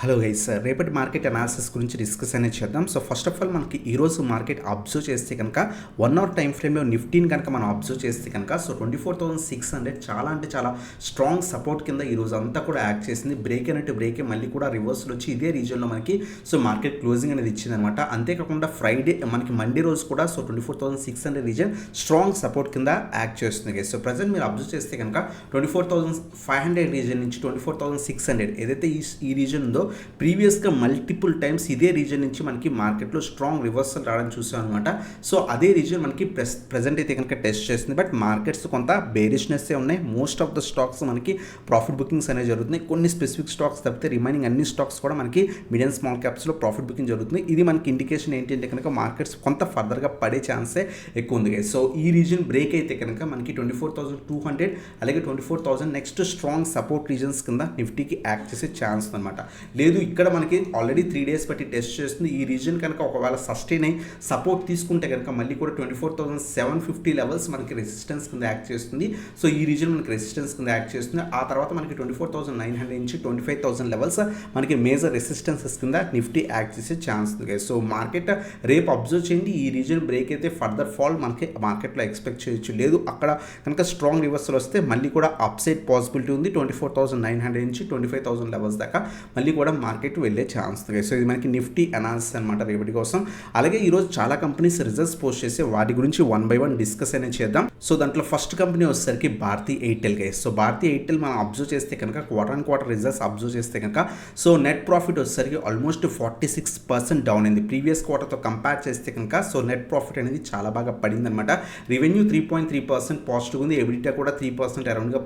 Hello guys, రేపటి market analysis గురించి discuss అనేది చేద్దాం. సో ఫస్ట్ ఆఫ్ ఆల్ మనకి ఈరోజు మార్కెట్ అబ్జర్వ్ చేస్తే కనుక 1 అవర్ టైం ఫ్రేమ్లో నిఫ్టీని కనుక మనం అబ్జర్వ్ చేస్తే కనుక సో 24,600 చాలా అంటే చాలా స్ట్రాంగ్ సపోర్ట్ కింద ఈరోజు అంతా కూడా యాక్ట్ చేసింది. బ్రేక్ అయినట్టు బ్రేకే మళ్ళీ కూడా రివర్సల్ వచ్చి ఇదే రీజన్లో మనకి సో మార్కెట్ క్లోజింగ్ అనేది ఇచ్చిందనమాట. అంతేకాకుండా ఫ్రైడే మనకి మండే రోజు కూడా సో 24,600 రీజన్ స్ట్రాంగ్ సపోర్ట్ కింద యాక్ట్ చేస్తుంది గైస్. సో ప్రజెంట్ మీరు అబ్జర్వ్ చేస్తే కనుక 24,500 రీజన్ నుంచి 24,600 ఏదైతే ఈ రీజన్ ఉందో ప్రీవియస్గా మల్టిపుల్ టైమ్స్ ఇదే రీజన్ నుంచి మనకి మార్కెట్లో స్ట్రాంగ్ రివర్సల్ రావడం చూసాం అనమాట. సో అదే రీజన్ మనకి ప్రజెంట్ అయితే కనుక టెస్ట్ చేస్తుంది. బట్ మార్కెట్స్ కొంత బేరిష్నెస్సే ఉన్నాయి. మోస్ట్ ఆఫ్ ద స్టాక్స్ మనకి ప్రాఫిట్ బుకింగ్స్ అనేవి జరుగుతున్నాయి. కొన్ని స్పెసిఫిక్ స్టాక్స్ తప్పితే రిమైనింగ్ అన్ని స్టాక్స్ కూడా మనకి మీడియం స్మాల్ క్యాప్స్లో ప్రాఫిట్ బుకింగ్ జరుగుతుంది. ఇది మనకి ఇండికేషన్ ఏంటంటే కనుక మార్కెట్స్ కొంత ఫర్దర్గా పడే ఛాన్సే ఎక్కువ ఉంది. సో ఈ రీజన్ బ్రేక్ అయితే కనుక మనకి 24,200 అలాగే 24,000 నెక్స్ట్ స్ట్రాంగ్ సపోర్ట్ రీజన్స్ కింద నిఫ్టీకి యాక్ట్ చేసే ఛాన్స్ అనమాట. లేదు ఇక్కడ మనకి ఆల్రెడీ 3 days బట్టి టెస్ట్ చేస్తుంది. ఈ రీజన్ కనుక ఒకవేళ సస్టైన్ అయ్యి సపోర్ట్ తీసుకుంటే కనుక మళ్ళీ కూడా 24,750 లెవెల్స్ మనకి రెసిస్టెన్స్ కింద యాక్ట్ చేస్తుంది. సో ఈ రీజన్ మనకి రెసిస్టెన్స్ కింద యాక్ట్ చేస్తుంది. ఆ తర్వాత మనకి 24,900 నుంచి 25,000 లెవెల్స్ మనకి మేజర్ రెసిస్టెన్సెస్ కింద నిఫ్టీ యాక్ట్ చేసే ఛాన్స్ ఉంది. సో మార్కెట్ రేపు అబ్జర్వ్ చేయండి. ఈ రీజన్ బ్రేక్ అయితే ఫర్దర్ ఫాల్ మనకి మార్కెట్లో ఎక్స్పెక్ట్ చేయొచ్చు. లేదు అక్కడ కనుక స్ట్రాంగ్ రివర్సల్ వస్తే మళ్ళీ కూడా అప్ సైడ్ పాసిబిలిటీ ఉంది. 24,900 నుంచి 25,000 లెవెల్స్ దాకా మళ్ళీ కూడా మార్కెట్ వెళ్ళే ఛాన్స్ ఉంది. సో ఇది మనకి నిఫ్టీ అనాలిసిస్ అనమాట రేపటి కోసం. అలాగే ఈరోజు చాలా కంపెనీస్ రిజల్ట్స్ పోస్ట్ చేసి వాటి గురించి 1 by 1 డిస్కస్ అనేది చేద్దాం. సో దాంట్లో ఫస్ట్ కంపెనీ వచ్చేసరికి Bharti Airtel guys. So Bharti Airtel మనం అబ్జర్వ్ చేస్తే కనుక క్వార్టర్ రిజల్ట్స్ అబ్జర్వ్ చేస్తే కనుక సో నెట్ ప్రాఫిట్ వచ్చేసరికి ఆల్మోస్ట్ 46% డౌన్ అయింది. ప్రీవియస్ క్వార్టర్తో కంపేర్ చేస్తే కనుక సో నెట్ ప్రాఫిట్ అనేది చాలా బాగా పడింది అనమాట. రెవెన్యూ 3.3% పాజిటివ్ ఉంది. ఎబిటా కూడా 3% అరౌండ్గా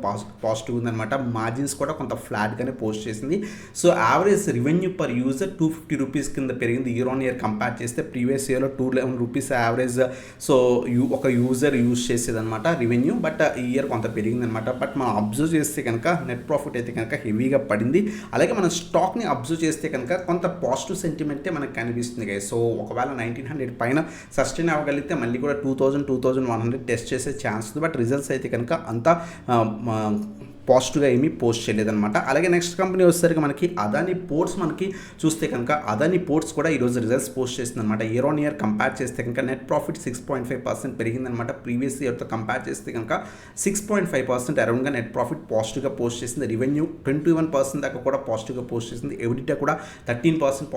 పాజిటివ్ ఉంది అనమాట. మార్జిన్స్ కూడా కొంత ఫ్లాట్గానే పోస్ట్ చేసింది. So average revenue per user 250 rupees కింద పెరిగింది. ఇయర్ ఆన్ ఇయర్ కంపేర్ చేస్తే ప్రీవియస్ ఇయర్లో 211 రూపీస్ యావరేజ్ సో ఒక యూజర్ యూజ్ చేసేదనమాట రెవెన్యూ. బట్ ఈ ఇయర్ కొంత పెరిగిందనమాట. బట్ మనం అబ్జర్వ్ చేస్తే కనుక నెట్ ప్రాఫిట్ అయితే కనుక హెవీగా పడింది. అలాగే మనం స్టాక్ని అబ్జర్వ్ చేస్తే కనుక కొంత పాజిటివ్ సెంటిమెంటే మనకు కనిపిస్తుంది కదా. సో ఒకవేళ 1900 పైన సస్టైన్ అవ్వగలిగితే మళ్ళీ కూడా 2,100 టెస్ట్ చేసే ఛాన్స్ ఉంది. బట్ రిజల్ట్స్ అయితే కనుక అంతా పాజిటివ్గా ఏమీ పోస్ట్ చేయలేదన్నమాట. అలాగే నెక్స్ట్ కంపెనీ వచ్చేసరికి మనకి అదానీ పోర్ట్స్ మనకి చూస్తే కనుక అదానీ పోర్ట్స్ కూడా ఈరోజు రిజల్ట్స్ పోస్ట్ చేసిందనమాట. ఇయర్ ఆన్ ఇయర్ కంపేర్ చేస్తే కనుక నెట్ ప్రాఫిట్ 6.5% పెరిగిందనమాట. ప్రీవియస్ ఇయర్తో కంపేర్ చేస్తే కనుక 6.5% అరౌండ్గా నెట్ ప్రాఫిట్ పాజిటివ్గా పోస్ట్ చేసింది. రెవెన్యూ 21% దాకా కూడా పాజిటివ్గా పోస్ట్ చేసింది. ఎబిటా కూడా 13%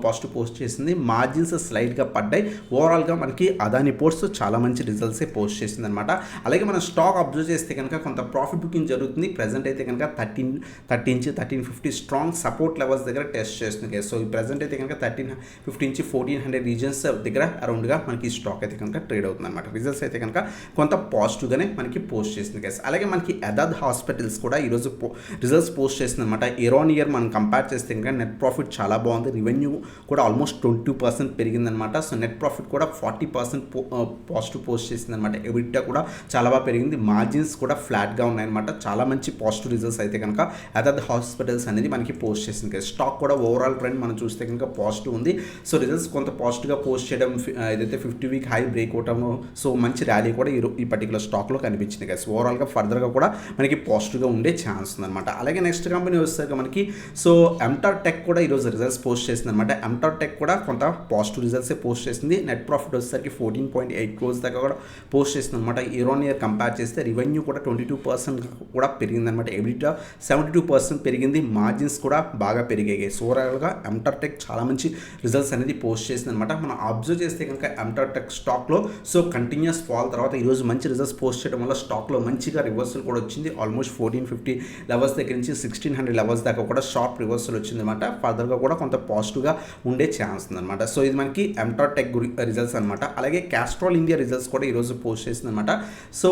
పాజిటివ్ పోస్ట్ చేసింది. మార్జిన్స్ స్లైడ్గా పడ్డాయి. ఓవరాల్గా మనకి అదానీ పోర్ట్స్ చాలా మంచి రిజల్ట్సే పోస్ట్ చేసింది అనమాట. అలాగే మన స్టాక్ అబ్జర్వ్ చేస్తే కనుక కొంత ప్రాఫిట్ బుకింగ్ జరుగుతుంది. ప్రెజెంట్ అయితే కనుక 1350 స్ట్రాంగ్ సపోర్ట్ లెవెల్స్ దగ్గర టెస్ట్ చేస్తుంది. సో ఈ ప్రెజెంట్ అయితే కనుక 1350 నుంచి 1400 రీజన్స్ దగ్గర అరౌండ్గా మనకి స్టాక్ అయితే కనుక ట్రేడ్ అవుతుంది అనమాట. రిజల్ట్స్ అయితే కనుక కొంత పాజిటివ్గానే మనకి పోస్ట్ చేసింది గైస్. అలాగే మనకి అదాద్ హాస్పిటల్స్ కూడా ఈరోజు రిజల్ట్స్ పోస్ట్ చేసింది అనమాట. ఇయర్ ఆన్ ఇయర్ మనం కంపేర్ చేస్తే కనుక నెట్ ప్రాఫిట్ చాలా బాగుంది. రెవెన్యూ కూడా ఆల్మోస్ట్ 22% పెరిగిందనమాట. సో నెట్ ప్రాఫిట్ కూడా 40% పాజిటివ్ పోస్ట్ చేసింది అనమాట. ఎబిటా కూడా చాలా బాగా పెరిగింది. మార్జిన్స్ కూడా ఫ్లాట్గా ఉన్నాయన్నమాట. చాలా మంచి పాజిటివ్ రిజల్ట్స్ అయితే కనుక అదాద్ హాస్పిటల్స్ అనేది మనకి పోస్ట్ చేసింది కదా. స్టాక్ కూడా ఓవరాల్ ట్రెండ్ మనం చూస్తే కనుక పాజిటివ్ ఉంది. సో రిజల్ట్స్ కొంత పాజిటివ్గా పోస్ట్ చేయడం ఏదైతే 50 వీక్ హై బ్రేక్ అవటం సో మంచి ర్యాలీ కూడా ఈ పర్టికులర్ స్టాక్లో కనిపించింది కదా. సో ఓవరాల్గా ఫర్దర్గా కూడా మనకి పాజిటివ్గా ఉండే ఛాన్స్ ఉందన్నమాట. అలాగే నెక్స్ట్ కంపెనీ వచ్చేసరికి మనకి సో ఎంటార్ టెక్ కూడా ఈరోజు రిజల్ట్స్ పోస్ట్ చేసింది అనమాట. ఎంటార్ టెక్ కూడా కొంత పాజిటివ్ రిజల్ట్సే పోస్ట్ చేసింది. నెట్ ప్రాఫిట్ వచ్చేసరికి 14.8 crores దాకా కూడా పోస్ట్ చేసింది అనమాట. ఇయర్ ఆన్ ఇయర్ కంపేర్ చేస్తే రెవెన్యూ కూడా 22% కూడా పెరిగిందనమాట. ఎబిటా 72% పెరిగింది. మార్జిన్స్ కూడా బాగా పెరిగాయి. సో ఓవరాల్గా ఎంటార్ టెక్ చాలా మంచి రిజల్ట్స్ అనేది పోస్ట్ చేసింది అనమాట. మనం అబ్జర్వ్ చేస్తే కనుక ఎంటార్ టెక్ స్టాక్లో సో కంటిన్యూస్ ఫాల్ తర్వాత ఈరోజు మంచి రిజల్ట్స్ పోస్ట్ చేయడం వల్ల స్టాక్లో మంచిగా రివర్సల్ కూడా వచ్చింది. ఆల్మోస్ట్ 1450 లెవెల్స్ దగ్గర నుంచి 1600 లెవెల్స్ దాకా కూడా షార్ప్ రివర్సల్ వచ్చింది అనమాట. ఫర్దర్గా కూడా కొంత పాజిటివ్గా ఉండే ఛాన్స్ ఉందన్నమాట. సో ఇది మనకి ఎంటార్ టెక్ రిజల్ట్స్ అనమాట. అలాగే క్యాస్ట్రాల్ ఇండియా రిజల్ట్స్ కూడా ఈరోజు పోస్ట్ చేసింది అనమాట. So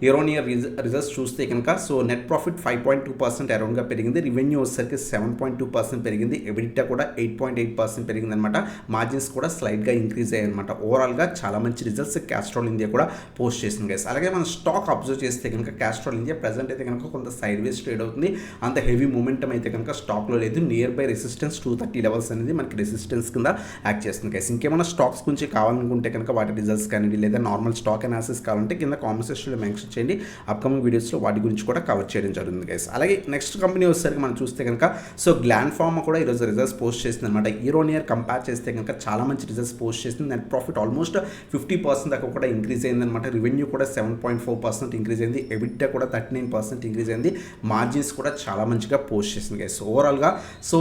year on year results చూస్తే కనుక సో నెట్ ప్రాఫిట్ 5.2% అరౌండ్గా పెరిగింది. రెవెన్యూ వచ్చేసరికి 7.2% పెరిగింది. ఎబిటా కూడా 8.8% పెరిగింది అనమాట. మార్జిన్స్ కూడా స్లైడ్గా ఇంక్రీజ్ అయ్యాయి అనమాట. ఓవరాల్గా చాలా మంచి రిజల్ట్స్ క్యాస్ట్రాల్ ఇండియా కూడా పోస్ట్ చేసింది గైస్. అలాగే మనం స్టాక్ అబ్జర్వ్ చేస్తే కనుక క్యాస్ట్రాల్ ఇండియా ప్రెజెంట్ అయితే కనుక కొంత సైడ్ వేస్ ట్రేడ్ అవుతుంది. అంత హెవీ మూమెంటం అయితే కనుక స్టాక్లో లేదు. నియర్ బై రెసిస్టెన్స్ 230 లెవెల్స్ అనేది మనకి రెసిస్టెన్స్ కింద యాక్ట్ చేస్తుంది గైస్. ఇంకేమైనా స్టాక్స్ గురించి కావాలనుకుంటే కనుక వాటి రిజల్ట్స్ కానీ లేదా నార్మల్ స్టాక్ అనాలిసిస్ కావాలంటే కింద కామెంట్ సెక్షన్లో మెన్షన్ చేయండి. అప్కమింగ్ వీడియోస్లో వాటి గురించి కూడా కవర్ చేయడం జరుగుతుంది గైస్. అలాగే నెక్స్ట్ కంపెనీ వచ్చేసరికి మనం చూస్తే కనుక సో గ్లాండ్ ఫార్మా కూడా ఈరోజు రిజల్ట్స్ పోస్ట్ చేసింది అనమాట. ఇయర్ ఆన్ ఇయర్ కంపేర్ చేస్తే కనుక చాలా మంచి రిజల్ట్స్ పోస్ట్ చేసింది. నెట్ ప్రాఫిట్ ఆల్మోస్ట్ 50% దాకా కూడా ఇంక్రీజ్ అయిందనమాట. రెవెన్యూ కూడా 7.4% ఇంక్రీజ్ అయింది. ఎబిటా కూడా 39% ఇంక్రీజ్ అయింది. మార్జిన్స్ కూడా చాలా మంచిగా పోస్ట్ చేసింది గైస్. ఓవరాల్గా so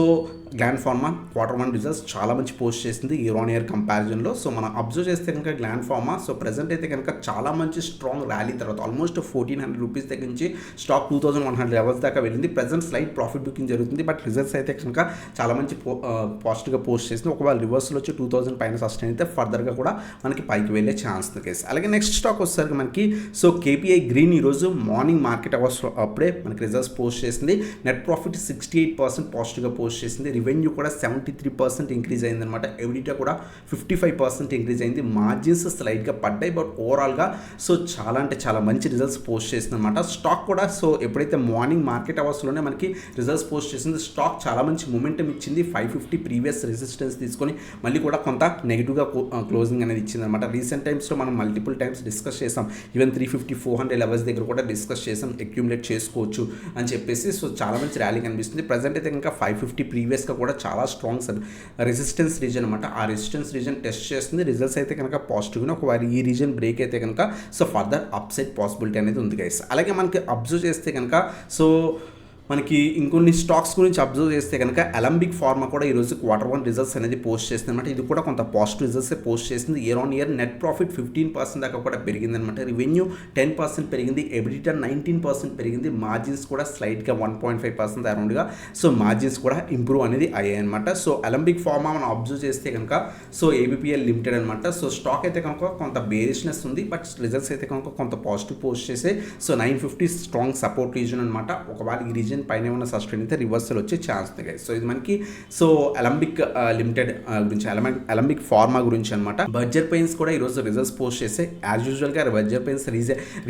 gland pharma Q1 results చాలా మంచి పోస్ట్ చేసింది ఇయర్ ఆన్ ఇయర్ కంపారిజన్లో. సో మనం అబ్జర్వ్ చేస్తే కనుక గ్లాండ్ ఫార్మా సో ప్రెసెంట్ అయితే కనుక చాలా మంచి స్ట్రాంగ్ ర్యాలీ తర్వాత ఆల్మోస్ట్ 1400 రూపీస్ దగ్గర నుంచి స్టాక్ 2100 లెవెల్స్ దాకా వెళ్ళింది. ప్రెసెంట్ స్లైట్ ప్రాఫిట్ బుకింగ్ జరుగుతుంది. బట్ రిజల్ట్స్ అయితే కనుక చాలా మంచి పాజిటివ్గా పోస్ట్ చేసింది. ఒకవేళ రివర్సల్ వచ్చి 2000 పైన సస్టైన్ అయితే ఫర్దర్గా కూడా మనకి పైకి వెళ్ళే ఛాన్స్ ఉంది కేసు. అలాగే నెక్స్ట్ స్టాక్ వచ్చేసరికి మనకి సో కేపీఐ గ్రీన్ ఈరోజు మార్నింగ్ మార్కెట్ అవర్స్ అప్పుడే మనకి రిజల్ట్స్ పోస్ట్ చేసింది. నెట్ ప్రాఫిట్ 68% పాజిటివ్గా పోస్ట్ చేసింది. రెవెన్యూ కూడా 73% ఇంక్రీజ్ అయిందనమాట. ఎబిటా కూడా 55% ఇంక్రీజ్ అయింది. మార్జిన్స్ స్లైడ్గా పడ్డాయి. బట్ ఓవరాల్గా సో చాలా అంటే చాలా మంచి రిజల్ట్స్ పోస్ట్ చేసింది అనమాట. స్టాక్ కూడా సో ఎప్పుడైతే మార్నింగ్ మార్కెట్ అవర్స్లోనే మనకి రిజల్ట్స్ పోస్ట్ చేసింది స్టాక్ చాలా మంచి మూమెంటం ఇచ్చింది. 550 ప్రీవియస్ రెసిస్టెన్స్ తీసుకొని మళ్ళీ కూడా కొంత నెగిటివ్గా క్లోజింగ్ అనేది ఇచ్చింది అనమాట. రీసెంట్ టైమ్స్లో మనం మల్టిపుల్ టైమ్స్ డిస్కస్ చేసాం. ఈవెన్ 350 400 లెవెల్స్ దగ్గర కూడా డిస్కస్ చేసాం. అక్యూములేట్ చేసుకోవచ్చు అని చెప్పేసి సో చాలా మంచి ర్యాలీ కనిపిస్తుంది. ప్రజెంట్ అయితే ఇంకా 550 ప్రీవియస్గా కూడా చాలా స్ట్రాంగ్ రెసిస్టెన్స్ రీజన్ అనమాట. ఆ రెసిస్టెన్స్ రీజన్ టెస్ట్ చేస్తుంది. రిజల్ట్స్ అయితే కనుక పాజిటివ్గా ఒకవేళ ఈ రీజన్ బ్రేక్ అయితే కనుక సో ఫర్దర్ అప్సైడ్ పాసిబిలిటీ అనేది ఉంది గైస్. అలాగే మనకి అబ్జర్వ్ చేస్తే కనుక సో మనకి ఇంకొన్ని స్టాక్స్ గురించి అబ్జర్వ్ చేస్తే కనుక అలంబిక్ ఫార్మా కూడా ఈరోజు Q1 రిజల్ట్స్ అనేది పోస్ట్ చేస్తుంది అనమాట. ఇది కూడా కొంత పాజిటివ్ రిజల్ట్సే పోస్ట్ చేసింది. Year on year net profit 15% దాకా కూడా పెరిగింది అనమాట. రెవెన్యూ 10% పెరిగింది. ఎబిటా 19% పెరిగింది. మార్జిన్స్ కూడా స్లైట్గా 1.5% అరౌండ్గా సో మార్జిన్స్ కూడా ఇంప్రూవ్ అనేది అయ్యాయి అనమాట. సో అలంబిక్ ఫార్మా మనం అబ్జర్వ్ చేస్తే కనుక సో ఏబిపిఎల్ లిమిటెడ్ అనమాట. సో స్టాక్ అయితే కనుక కొంత బేరిష్నెస్ ఉంది. బట్ రిజల్ట్స్ అయితే కనుక కొంత పాజిటివ్ పోస్ట్ చేసే సో 950 స్ట్రాంగ్ సపోర్ట్ రీజన్ అనమాట. ఒకవేళ ఈ రీజన్ పైన ఉన్న సస్టైన్ అయితే రివర్సల్ వచ్చే ఛాన్స్ ఉంది గైస్. సో ఇది మనకి సో అలంబిక్ లిమిటెడ్ గురించి అలంబిక్ ఫార్మా గురించి అనమాట. బర్జర్ పెయిన్స్ కూడా ఈరోజు రిజల్ట్స్ పోస్ట్ చేస్తే యాజ్ యూజువల్గా బర్జర్ పెయిన్స్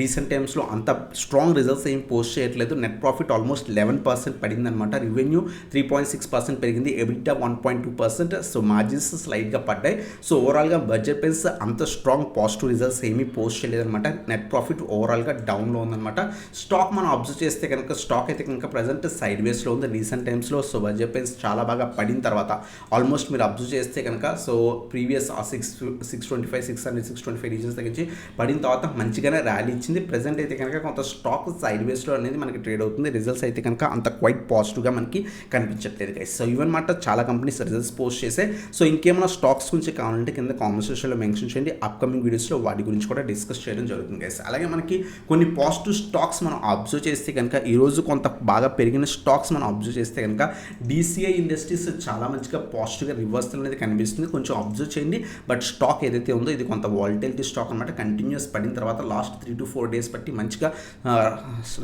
రీసెంట్ టైమ్స్లో అంత స్ట్రాంగ్ రిజల్ట్స్ ఏం పోస్ట్ చేయట్లేదు. నెట్ ప్రాఫిట్ ఆల్మోస్ట్ 11% పడింది అనమాట. రెవెన్యూ 3.6% పెరిగింది. ఎబిటా 1.2%. సో మార్జిన్స్ స్లైడ్గా పడ్డాయి. సో ఓవరాల్గా బర్జర్ పెయిన్స్ అంత స్ట్రాంగ్ పాజిటివ్ రిజల్ట్స్ ఏమీ పోస్ట్ చేయలేదన్నమాట. నెట్ ప్రాఫిట్ ఓవరాల్గా డౌన్లో ఉందన్నమాట. స్టాక్ మనం అబ్జర్వ్ చేస్తే కనుక స్టాక్ అయితే కనుక ప్రజెంట్ సైడ్ వేస్లో ఉంది రీసెంట్ టైమ్స్లో. సో బర్జర్ పెయిన్స్ చాలా బాగా పడిన తర్వాత ఆల్మోస్ట్ మీరు అబ్జర్వ్ చేస్తే కనుక సో ప్రీవియస్ 625 600 625 రీజన్స్ దగ్గర నుంచి పడిన తర్వాత మంచిగానే ర్యాలీ ఇచ్చింది. ప్రజెంట్ అయితే కనుక కొంత స్టాక్ సైడ్ వేస్లో అనేది మనకి ట్రేడ్ అవుతుంది. రిజల్ట్స్ అయితే కనుక అంత క్వైట్ పాజిటివ్గా మనకి కనిపించట్లేదు గైస్. సో ఈవెన్ మాట చాలా కంపెనీస్ రిజల్ట్స్ పోస్ట్ చేసే. సో ఇంకేమైనా స్టాక్స్ గురించి కావాలంటే కింద కామెంట్ సెక్షన్లో మెన్షన్ చేయండి. అప్కమింగ్ వీడియోస్లో వాటి గురించి కూడా డిస్కస్ చేయడం జరుగుతుంది గైస్. అలాగే మనకి కొన్ని పాజిటివ్ స్టాక్స్ మనం అబ్జర్వ్ చేస్తే కనుక ఈరోజు కొంత బాగా పెరిగిన స్టాక్స్ మనం అబ్జర్వ్ చేస్తే కనుక DCI ఇండస్ట్రీస్ చాలా మంచిగా పాజిటివ్గా రివర్సల్ అనేది కనిపిస్తుంది. కొంచెం అబ్జర్వ్ చేయండి. బట్ స్టాక్ ఏదైతే ఉందో ఇది కొంత వాలటిలిటీ స్టాక్ అనమాట. కంటిన్యూస్ పడిన తర్వాత లాస్ట్ 3 to 4 డేస్ బట్టి మంచిగా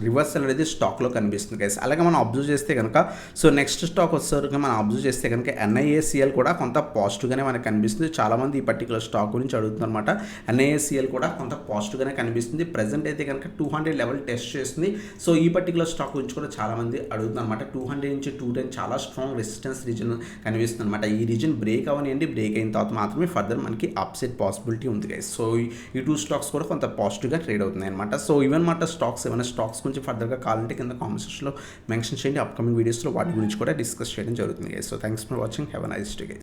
రివర్సల్ అనేది స్టాక్లో కనిపిస్తుంది గైస్. అలాగే మనం అబ్జర్వ్ చేస్తే కనుక సో నెక్స్ట్ స్టాక్ వచ్చేసరికి మనం అబ్జర్వ్ చేస్తే కనుక NIACL కూడా కొంత పాజిటివ్గానే మనకు కనిపిస్తుంది. చాలామంది ఈ పర్టికులర్ స్టాక్ గురించి అడుగుతున్నారు అనమాట. NIACL కూడా కొంత పాజిటివ్గానే కనిపిస్తుంది. ప్రజెంట్ అయితే కనుక 200 లెవెల్ టెస్ట్ చేస్తుంది. సో ఈ పర్టికులర్ స్టాక్ గురించి కూడా చాలా మంది అడుగుతున్నారు అనమాట. 200 నుంచి 210 చాలా స్ట్రాంగ్ రెసిస్టెన్స్ రీజన్ కనిపిస్తుంది అనమాట. ఈ రీజన్ బ్రేక్ అవనియండి. బ్రేక్ అయిన తర్వాత మాత్రమే ఫర్దర్ మనకి అప్సైడ్ పాసిబిలిటీ ఉంది గైస్. సో ఈ 2 స్టాక్స్ కూడా కొంత పాజిటివ్గా ట్రేడ్ అవుతున్నాయి అనమాట. సో ఈవెన్ మాట స్టాక్స్ ఏమైనా స్టాక్స్ గురించి ఫర్దర్గా కావాలంటే కింద కామెంట్ సెక్షన్లో మెన్షన్ చేయండి. అప్కమింగ్ వీడియోస్లో వాటి గురించి కూడా డిస్కస్ చేయడం జరుగుతుంది guys. So thanks for watching. Have a nice day guys.